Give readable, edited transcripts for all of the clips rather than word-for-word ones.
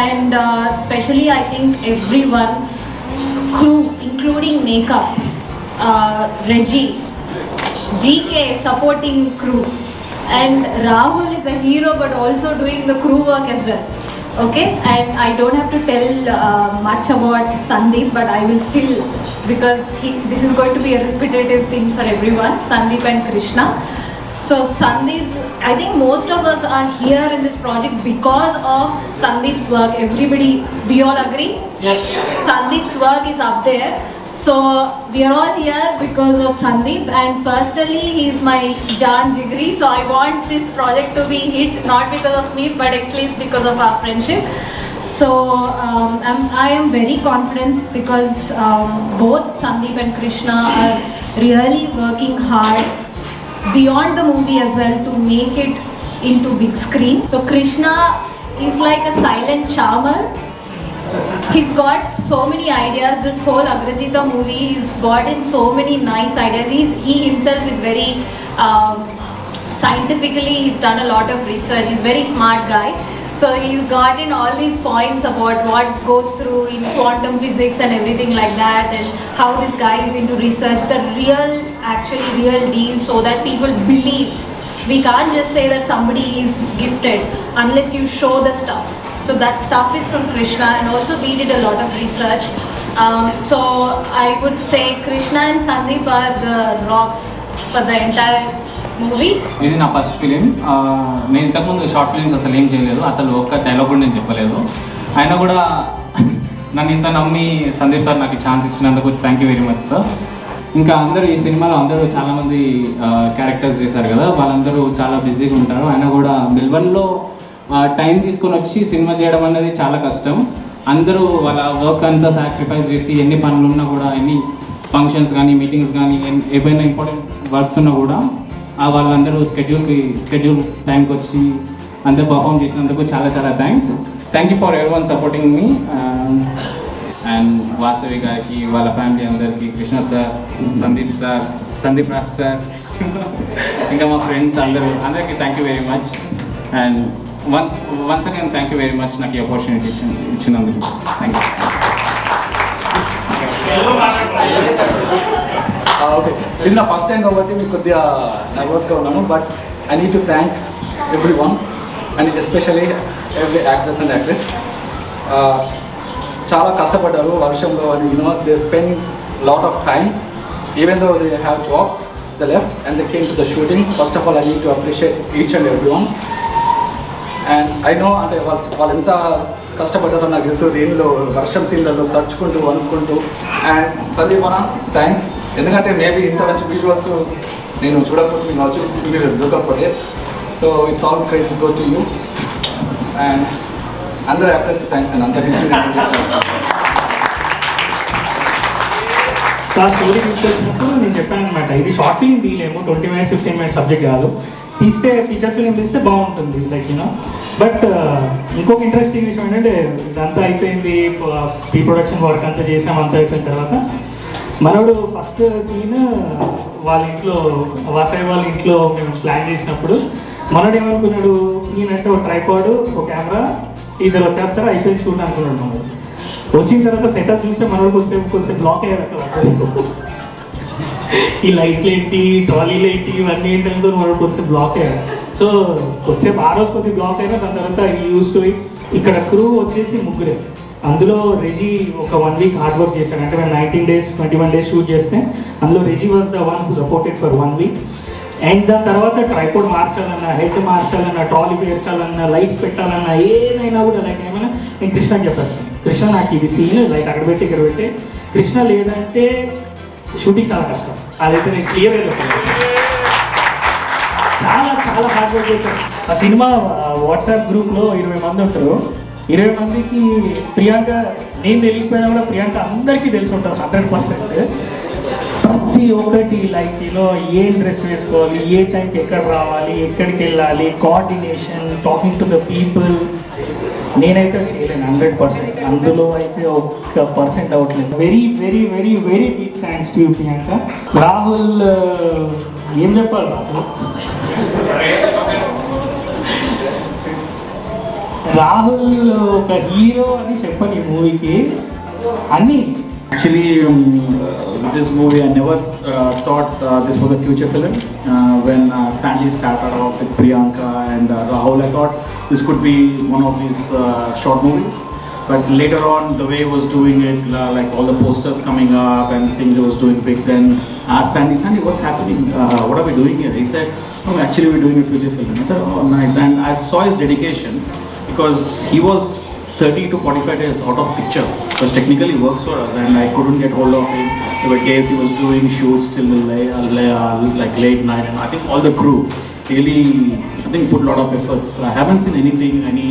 and especially I think everyone, crew, including makeup, Reggie, GK supporting crew, and Rahul is a hero but also doing the crew work as well. Okay, and I don't have to tell much about Sandeep, but I will still, because this is going to be a repetitive thing for everyone, Sandeep and Krishna. So Sandeep, I think most of us are here in this project because of Sandeep's work. Everybody, do you all agree? Yes. Sandeep's work is up there. So we are all here because of Sandeep, and personally he's my Jaan Jigri, so I want this project to be hit, not because of me but at least because of our friendship. So I am very confident because both Sandeep and Krishna are really working hard beyond the movie as well to make it into big screen. So Krishna is like a silent charmer. He's got so many ideas. This whole Agrajita movie, he's brought in so many nice ideas. He himself is very scientifically, he's done a lot of research. He's a very smart guy. So he's got in all these points about what goes through in quantum physics and everything like that, and how this guy is into research, the real deal, so that people believe. We can't just say that somebody is gifted unless you show the stuff. So that stuff is from Krishna, and also we did a lot of research. So I would say Krishna and Sandeep are the rocks for the entire movie. ఇది నా first film. నేను ఇంతకుముందు short films అసలు ఏం చేయలేదు, అసలు ఒక్క dialogue కూడా నేను చెప్పలేదు. అయినా కూడా నన్ను ఇంత నమ్మి సందీప్ సార్ నాకు ఛాన్స్ ఇచ్చినందుకు thank you very much sir. ఇంకా అందరూ ఈ సినిమాలో అందరూ చాలామంది క్యారెక్టర్స్ చేశారు కదా, వాళ్ళందరూ చాలా బిజీగా ఉంటారు. అయినా కూడా మెల్బర్న్లో టైం తీసుకొని వచ్చి సినిమా చేయడం అనేది చాలా కష్టం. అందరూ వాళ్ళ వర్క్ అంతా సాక్రిఫైస్ చేసి ఎన్ని పనులు ఉన్నా కూడా, ఎన్ని ఫంక్షన్స్ కానీ మీటింగ్స్ కానీ ఏవైనా ఇంపార్టెంట్ వర్క్స్ ఉన్నా కూడా వాళ్ళందరూ స్కెడ్యూల్ టైంకి వచ్చి అంతా పర్ఫామ్ చేసినందుకు చాలా చాలా థ్యాంక్స్. థ్యాంక్ యూ ఫర్ ఎవరి one supporting me. And Vasavi గారికి, వాళ్ళ ఫ్యామిలీ అందరికీ, కృష్ణ సార్, సందీప్ రాజ్ సార్, ఇంకా మా ఫ్రెండ్స్ అందరికీ thank you very much. And once again thank you very much నాకు ఈ ఆపర్చునిటీ ఇచ్చినందుకు. Thank you. ఓకే, ఇది నా ఫస్ట్ టైం కాబట్టి మీకు కొద్దిగా నర్వస్గా ఉన్నాను, but I need to thank every one and especially every actress and actress. చాలా కష్టపడ్డారు వర్షంలో, అని they spend lot of time even though they have jobs, they left and they came to the shooting. First of all I need to appreciate each and every one. And I know అంటే వాళ్ళు ఎంత కష్టపడ్డారో నాకు తెలుసు, రెయిన్లో వర్షం సీన్లలో తడుచుకుంటూ వణుక్కుంటూ. And Sandeep అన్న thanks, ఎందుకంటే maybe ఇంత మంచి విజువల్స్ నేను చూడకపోతే మీకు కావచ్చు, మీరు దొరకకపోతే. So it's all credits goes to you. And అందరూ యాక్టర్స్కి థ్యాంక్స్ అండి. అంత స్టోరీ తీసుకొచ్చినప్పుడు నేను చెప్పాను అనమాట, ఇది షార్ట్ ఫిల్మ్ తీయలేము, 20 minutes 15 minutes సబ్జెక్ట్ కాదు, తీస్తే ఫీచర్ ఫిల్మ్ తీస్తే బాగుంటుంది లైక్ బట్ ఇంకొక ఇంట్రెస్టింగ్ విషయం ఏంటంటే, ఇదంతా అయిపోయింది, ప్రీ ప్రొడక్షన్ వర్క్ అంతా చేసాం, అంతా అయిపోయిన తర్వాత మనోడు ఫస్ట్ సీన్ వాళ్ళ ఇంట్లో, వాసవి వాళ్ళ ఇంట్లో మేము ప్లాన్ చేసినప్పుడు మనోడు ఏమనుకున్నాడు, సీన్ అంటే ఒక ట్రైపాడ్, ఒక కెమెరా, ఇద్దరు వచ్చేస్తారు, అయిపోయింది షూట్ అనుకున్నాడు. మనోడు వచ్చిన తర్వాత సెటప్ చూస్తే మనోడు కొంచెం బ్లాక్ అయ్యారు అక్కడ. ఈ లైట్లు ఏంటి, ట్రాలీలు ఏంటి, ఇవన్నీ ఏంటంటే మనోడు కొంచెం బ్లాక్ అయ్యాడు. సో కొంచెం ఆ రోజు కొద్దిగా బ్లాక్ అయినా, దాని తర్వాత యూస్ టు ఇట్. ఇక్కడ క్రూ వచ్చేసి ముగ్గురే, అందులో రెజీ ఒక 1 week హార్డ్ వర్క్ చేశాడు. అంటే మేము 19 days 21 days షూట్ చేస్తే అందులో Reji was the one who supported for 1 week. And దాని తర్వాత ట్రైపోడ్ మార్చాలన్నా, హెడ్ మార్చాలన్నా, ట్రాలీ పేర్చాలన్నా, లైట్స్ పెట్టాలన్నా, ఏదైనా కూడా లైక్ ఏమైనా నేను కృష్ణకి చెప్పేస్తాను, కృష్ణ నాకు ఇది సీన్ లైక్ అక్కడ పెట్టి ఇక్కడ పెట్టి, కృష్ణ లేదంటే షూటింగ్ చాలా కష్టం. అదైతే నేను క్లియర్గా చెప్పాను. చాలా చాలా హార్డ్ వర్క్ చేశాను. ఆ సినిమా వాట్సాప్ గ్రూప్లో 20 మంది ఉంటారు. 20 మందికి ప్రియాంక, నేను తెలియకపోయినా కూడా ప్రియాంక అందరికీ తెలిసి ఉంటారు 100%. ప్రతి ఒక్కటి లైక్ ఏ డ్రెస్ వేసుకోవాలి, ఏ టైంకి ఎక్కడ రావాలి, ఎక్కడికి వెళ్ళాలి, coordination, talking to the people, నేనైతే చేయలేను 100%. అందులో అయితే 1% అవ్వట్లేదు. Very very very very big thanks to you Priyanka. Rahul ఏం చెప్పాలి, రాహుల్ ఒక హీరో అని చెప్పని ఈ మూవీకి అన్నీ. Actually, with this movie, I never thought this was a future film. When Sandy started off with Priyanka and Rahul, I thought this could be one of these short movies. But later on, the way he was doing it, like all the posters coming up and things he was doing big, then asked Sandy, what's happening? What are we doing here? He said, oh, actually we're doing a future film. I said, oh, nice. And I saw his dedication because he was 30 to 45 days out of picture because technically he works for us and I couldn't get hold of him. There were days he was doing shoots till like late night, and I think all the crew really, I think, put a lot of efforts. I haven't seen anything, any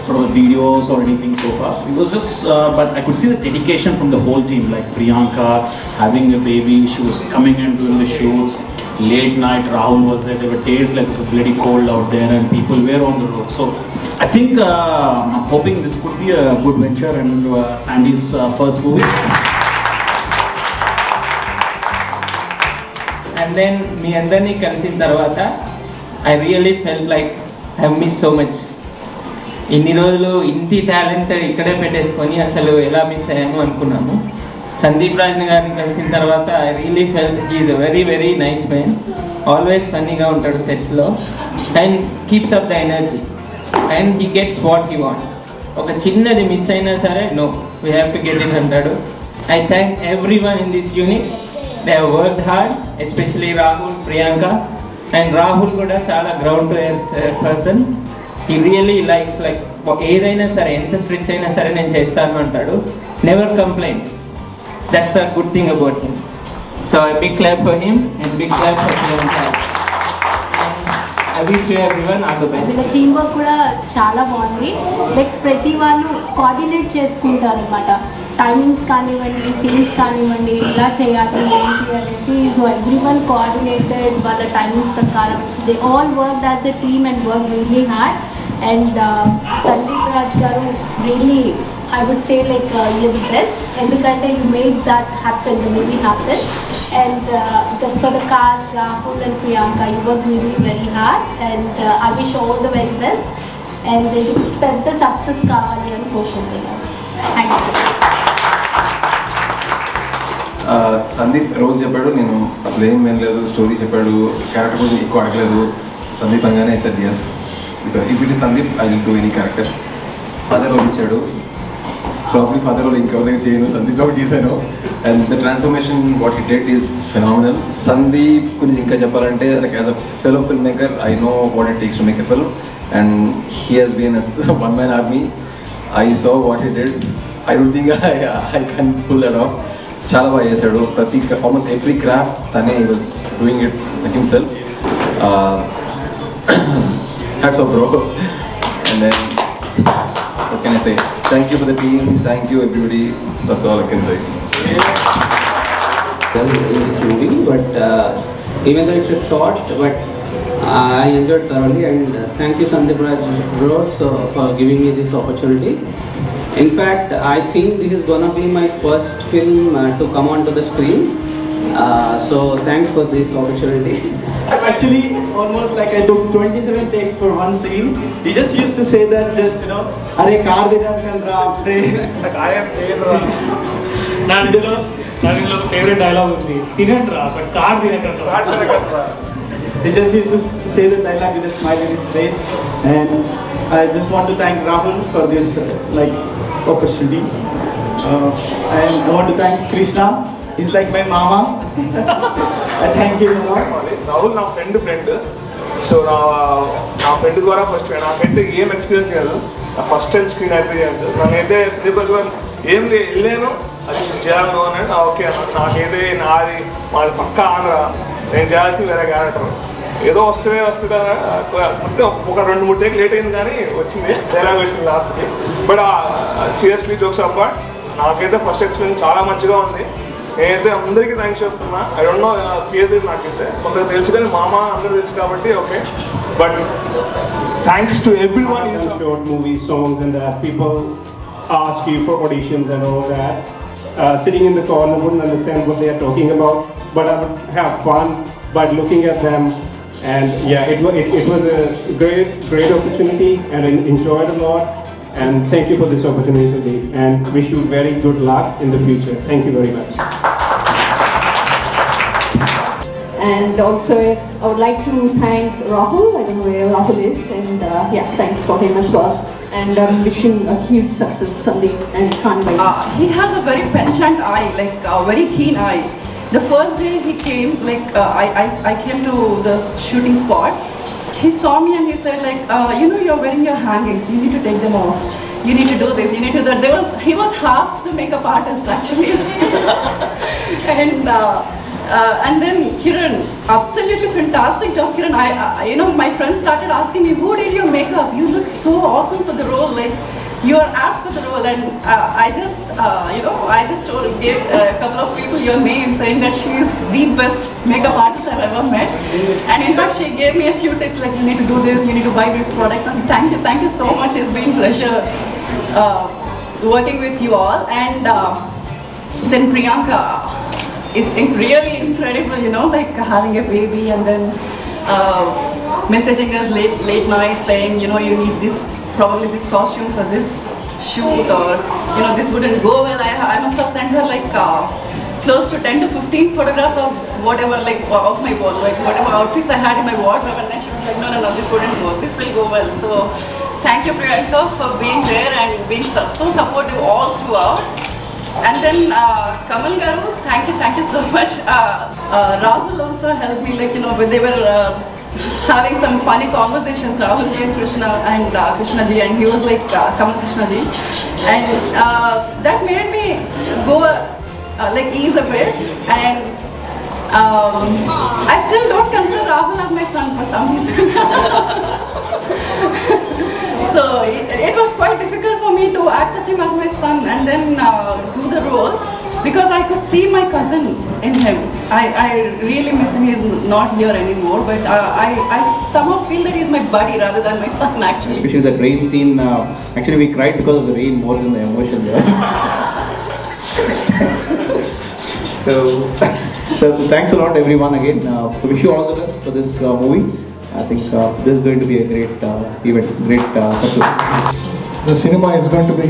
sort of videos or anything so far. It was just, but I could see the dedication from the whole team, like Priyanka having a baby, she was coming and doing the shoots. Late night, Rahul was there. There were days like it was bloody cold out there and people were on the road. So I think I'm hoping this could be a good venture and Sandy's first movie. And then మీ అందరినీ కలిసిన తర్వాత I really felt like I miss so much. ఇన్ని రోజులు ఇంటి talent ఇక్కడే పెట్టేసుకొని అసలు ఎలా మిస్ అయ్యాము అనుకున్నాము. సందీప్ రాజ్ గారిని కలిసిన తర్వాత I really felt is a very very nice man. Always ఫన్నీగా ఉంటాడు సెట్స్లో and keeps up the energy and he gets what he want. ఒక చిన్నది మిస్ అయినా సరే no we have to get it అంటాడు. I thank everyone in this unit. They have worked hard, especially Rahul, Priyanka. And Rahul కూడా చాలా ground to earth person. He really likes like ఏదైనా సరే ఎంత స్ట్రిచ్ అయినా సరే నేను చేస్తాను అంటాడు. Never complaints. That's a good thing about him. So I big clap for him and big clap for Priyanka. I wish you everyone all the best. Team work కూడా చాలా బాగుంది. లైక్ ప్రతి వాళ్ళు కోఆర్డినేట్ చేసుకుంటారు అనమాట. టైమింగ్స్ కానివ్వండి, సీన్స్ కానివ్వండి, ఇలా చేయాలి ఏంటి అనేసి. సో ఎవ్రీ వన్ కోఆర్డినేటెడ్ వాళ్ళ టైమింగ్స్ ప్రకారం. They all work as a team and work really hard. And Sandeep Raj గారు really I would say like you're the best. ఎందుకంటే you made that happen, the movie happen. And for the cast, Rahul and Priyanka, you worked really very hard. And I wish you all the very best. And ఇది పెద్ద success కావాలి అని కోరుకుంటున్నాను. Thank you. Sandeep రోజు చెప్పాడు, నేను అసలు ఏం వినలేదు. స్టోరీ చెప్పాడు, క్యారెక్టర్ కూడా ఎక్కువ అడగలేదు. సందీప్ అనగానే I said yes, because if it is Sandeep I will do any character. Father role ఇచ్చాడు, ప్రాబ్లీ ఫాదర్ రోల్ ఇంకెవరైనా చేయను, సందీప్ రోల్ చేశాను. And the transformation what he did is phenomenal. Sandeep గురించి ఇంకా చెప్పాలంటే like as a fellow film maker I know what it takes to make a film. And he has been a one man army. I saw what he did. I don't think I can pull that off. చాలా బాగా చేశాడు. ప్రతి almost every craft తనే he was doing it with himself. Hats off bro. And then what can I say? Thank you for the team. Thank you everybody. That's all I can say. In this movie, but even though it's a short, but I enjoyed thoroughly, and thank you Sandeep Raj bro for giving me this opportunity. In fact, I think this is gonna be my first film to come onto the screen. So thanks for this opportunity. Actually, almost like I took 27 takes for one scene. He just used to say that, just you know, "Arey car dena chandra pray." I am నా favourite dialogue ఉంది, తినండ్రా but కార్ తినకండ్రా. He just used to say the dialogue with a smile in his face. And I just want to thank Rahul for this like opportunity. And I want to thank Krishna. He's like my mama. I thank him a lot. Rahul నా friend. So నా friend ద్వారా first నాకైతే ఏం experience కాదు. నా first time screen experience. నన్నైతే సందీప్ గారు ఏం వెళ్ళాను అది చేయాలను అని ఓకే అన్న. నాకైతే మాది పక్కా ఆంధ్ర, నేను చేయాల్సింది వేరే క్యారెక్టర్. ఏదో వస్తుంది మొత్తం ఒక 2-3 టేక్ లేట్ అయింది కానీ వచ్చింది, డైలాగ్ వచ్చింది లాస్ట్కి. బట్ సీరియస్లీ జోక్స్ అపార్ట్ నాకైతే ఫస్ట్ ఎక్స్పీరియన్స్ చాలా మంచిగా ఉంది. నేనైతే అందరికీ థ్యాంక్స్ చెప్తున్నా. ఐ డోంట్ నో పేరు తెలుసు నాకైతే, కొంత తెలుసు కానీ మామ అందరూ తెలుసు కాబట్టి okay. But thanks to every one. Short movie songs and that people ask you for auditions and all that. Sitting in the corner wouldn't understand what they are talking about, but I would have fun by looking at them. And yeah, it was a great opportunity and I enjoyed a lot. And thank you for this opportunity, Sandeep, and wish you very good luck in the future. Thank you very much. And also, I would like to thank Rahul. I don't know where Rahul is, and yeah, thanks for him as well. And I'm wishing a huge success, Sandeep, and can't wait. He has a very penchant eye, like a very keen eye. The first day he came, like I came to the shooting spot. He saw me and he said, like, you know, you're wearing your hangings. You need to take them off. You need to do this. You need to do that. He was half the makeup artist actually, and then Kiran, absolutely fantastic job, Kiran. You know, my friends started asking me, who did your makeup? You look so awesome for the role. Like, you are apt for the role. And I just gave a couple of people your name, saying that she is the best makeup artist I've ever met. And in fact, she gave me a few tips, like, you need to do this, you need to buy these products. And thank you so much. It's been a pleasure working with you all. And then Priyanka. It's really incredible, you know, like having a baby and then messaging us late night saying, you know, you need this, probably this costume for this shoot, or, you know, this wouldn't go well. I must have sent her like close to 10 to 15 photographs of whatever, like of my wall, like whatever outfits I had in my wardrobe, and then she was like, no, this wouldn't go, this will go well. So thank you, Priyanka, for being there and being so supportive all throughout. And then Kamal Garu, thank you so much. Rahul also helped me, like, you know, when they were having some funny conversations, Rahul ji and Krishna ji, and he was like, Kamal Krishna ji. And that made me go, like, ease a bit. And I still don't consider Rahul as my son for some reason. So it was quite difficult for me to accept him as my son and then do the role, because I could see my cousin in him. I really miss him. He's not here anymore, but I somehow feel that he's my buddy rather than my son actually. Especially the rain scene. Actually, we cried because of the rain more than the emotion there. So thanks a lot, everyone, again. Wish you all the best for this movie. I think this is going to be a great event, great success. The cinema is going to be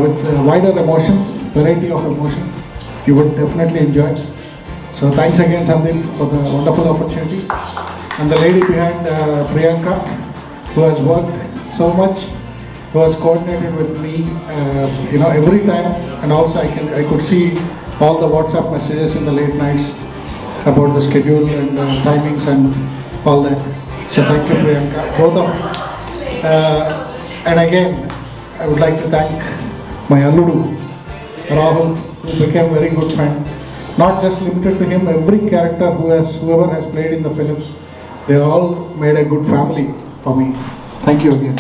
with wider emotions, variety of emotions. You would definitely enjoy it. So thanks again, Sandeep, for the wonderful opportunity. And the lady behind Priyanka, who has worked so much, who has coordinated with me, you know, every time. And also I could see all the WhatsApp messages in the late nights about the schedule and timings and all that. So thank you, Priyanka, both of you. And again, I would like to thank my Alludu, Rahul, who became a very good friend. Not just limited to him, every character whoever has played in the film, they all made a good family for me. Thank you again.